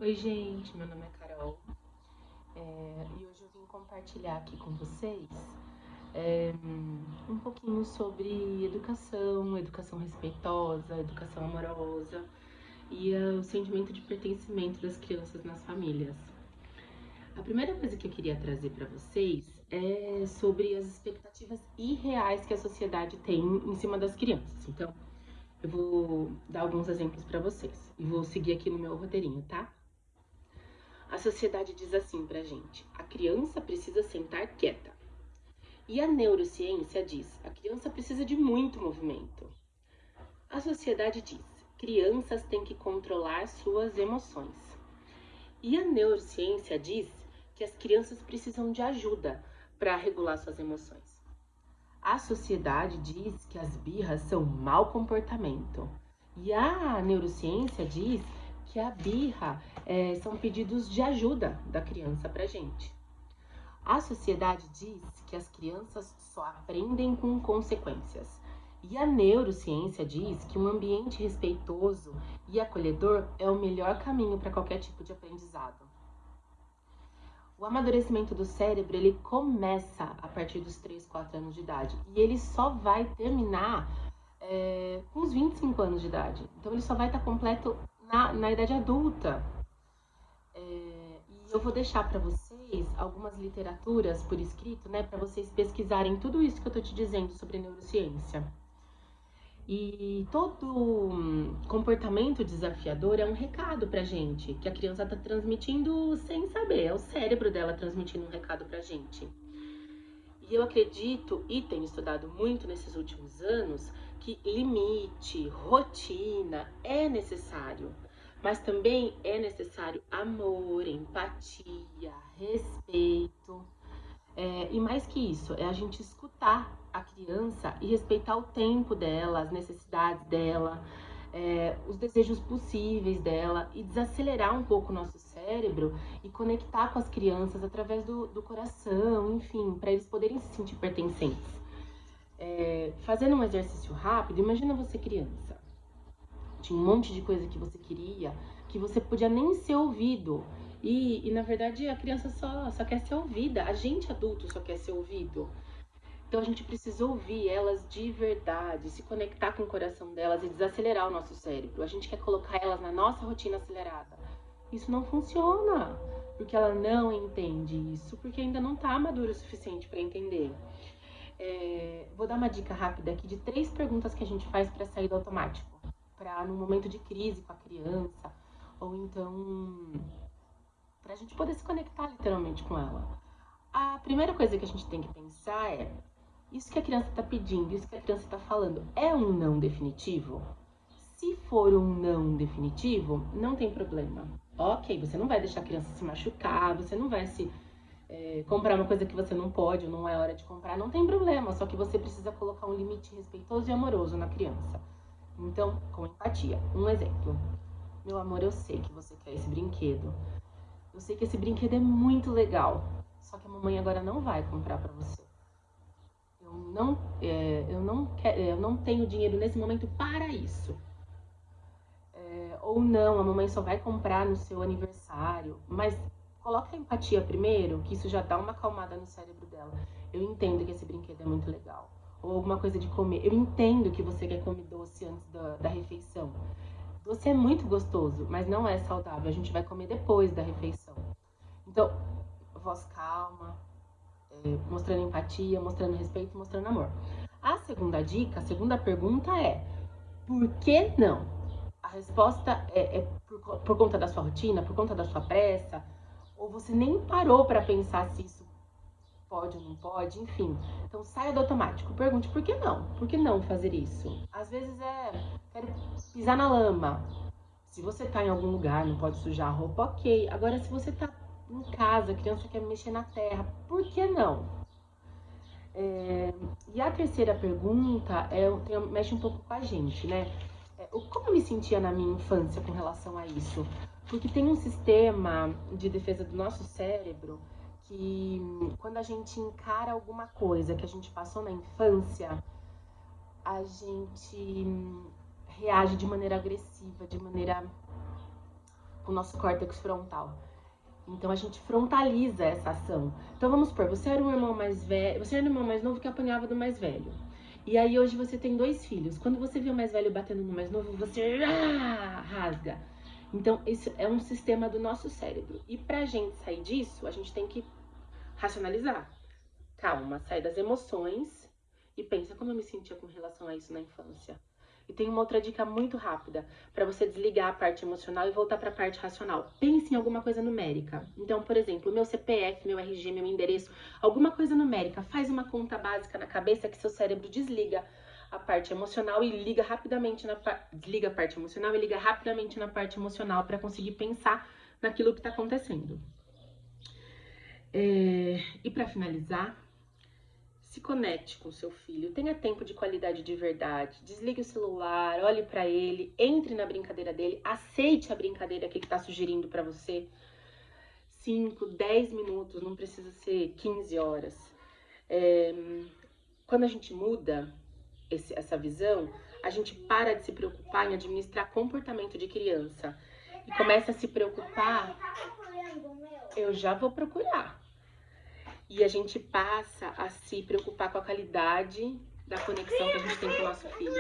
Oi, gente, meu nome é Carol e hoje eu vim compartilhar aqui com vocês é, um pouquinho sobre educação respeitosa, educação amorosa e o sentimento de pertencimento das crianças nas famílias. A primeira coisa que eu queria trazer para vocês é sobre as expectativas irreais que a sociedade tem em cima das crianças. Então, eu vou dar alguns exemplos para vocês e vou seguir aqui no meu roteirinho, tá? A sociedade diz assim pra gente: a criança precisa sentar quieta. E a neurociência diz: a criança precisa de muito movimento. A sociedade diz: crianças têm que controlar suas emoções. E a neurociência diz que as crianças precisam de ajuda para regular suas emoções. A sociedade diz que as birras são mau comportamento. E a neurociência diz que a birra são pedidos de ajuda da criança para gente. A sociedade diz que as crianças só aprendem com consequências. E a neurociência diz que um ambiente respeitoso e acolhedor é o melhor caminho para qualquer tipo de aprendizado. O amadurecimento do cérebro, ele começa a partir dos 3, 4 anos de idade. E ele só vai terminar com os 25 anos de idade. Então ele só vai estar completo na idade adulta. E eu vou deixar para vocês algumas literaturas por escrito, né, para vocês pesquisarem tudo isso que eu tô te dizendo sobre neurociência. E todo comportamento desafiador é um recado pra gente, que a criança tá transmitindo sem saber, é o cérebro dela transmitindo um recado pra gente. E eu acredito, e tenho estudado muito nesses últimos anos, que limite, rotina é necessário. Mas também é necessário amor, empatia, respeito. E mais que isso, é a gente escutar a criança e respeitar o tempo dela, as necessidades dela, os desejos possíveis dela e desacelerar um pouco o nosso cérebro e conectar com as crianças através do coração, enfim, para eles poderem se sentir pertencentes. Fazendo um exercício rápido, imagina você criança. Tinha um monte de coisa que você queria, que você podia nem ser ouvido. E na verdade a criança só quer ser ouvida, a gente adulto só quer ser ouvido. Então a gente precisa ouvir elas de verdade, se conectar com o coração delas e desacelerar o nosso cérebro. A gente quer colocar elas na nossa rotina acelerada. Isso não funciona, porque ela não entende isso, porque ainda não está madura o suficiente para entender. Vou dar uma dica rápida aqui de 3 perguntas que a gente faz para sair do automático, para no momento de crise com a criança, ou então para a gente poder se conectar literalmente com ela. A primeira coisa que a gente tem que pensar é: isso que a criança está pedindo, isso que a criança está falando, é um não definitivo? Se for um não definitivo, não tem problema. Ok, você não vai deixar a criança se machucar, você não vai se comprar uma coisa que você não pode ou não é hora de comprar, não tem problema. Só que você precisa colocar um limite respeitoso e amoroso na criança. Então, com empatia. Um exemplo. Meu amor, eu sei que você quer esse brinquedo. Eu sei que esse brinquedo é muito legal. Só que a mamãe agora não vai comprar para você. Eu não tenho dinheiro nesse momento para isso. Ou não, a mamãe só vai comprar no seu aniversário. Mas coloca a empatia primeiro, que isso já dá uma acalmada no cérebro dela. Eu entendo que esse brinquedo é muito legal. Ou alguma coisa de comer. Eu entendo que você quer comer doce antes da refeição. Doce é muito gostoso, mas não é saudável. A gente vai comer depois da refeição. Então, voz calma, mostrando empatia, mostrando respeito, mostrando amor. A segunda dica, a segunda pergunta é: por que não? A resposta é por conta da sua rotina, por conta da sua pressa, ou você nem parou para pensar se isso pode ou não pode, enfim. Então saia do automático. Pergunte por que não? Por que não fazer isso? Às vezes quero pisar na lama. Se você tá em algum lugar, não pode sujar a roupa, ok. Agora, se você tá em casa, a criança quer mexer na terra, por que não? E a terceira pergunta mexe um pouco com a gente, né? Como eu me sentia na minha infância com relação a isso? Porque tem um sistema de defesa do nosso cérebro que, quando a gente encara alguma coisa que a gente passou na infância, a gente reage de maneira agressiva, de maneira com o nosso córtex frontal. Então a gente frontaliza essa ação. Então vamos supor, você era um irmão mais velho, você era um irmão mais novo que apanhava do mais velho. E aí hoje você tem 2 filhos. Quando você vê o mais velho batendo no mais novo, você rasga. Então isso é um sistema do nosso cérebro. E pra gente sair disso, a gente tem que racionalizar. Calma, sai das emoções e pensa como eu me sentia com relação a isso na infância. E tem uma outra dica muito rápida para você desligar a parte emocional e voltar para a parte racional. Pense em alguma coisa numérica. Então, por exemplo, meu CPF, meu RG, meu endereço, alguma coisa numérica. Faz uma conta básica na cabeça que seu cérebro desliga a parte emocional e liga rapidamente desliga a parte emocional e liga rapidamente na parte emocional para conseguir pensar naquilo que está acontecendo. E para finalizar, se conecte com seu filho, tenha tempo de qualidade de verdade, desligue o celular, olhe para ele, entre na brincadeira dele, aceite a brincadeira que ele está sugerindo para você. 5, 10 minutos, não precisa ser 15 horas. Quando a gente muda essa visão, a gente para de se preocupar em administrar comportamento de criança e começa a se preocupar. Eu já vou procurar. E a gente passa a se preocupar com a qualidade da conexão que a gente tem com o nosso filho.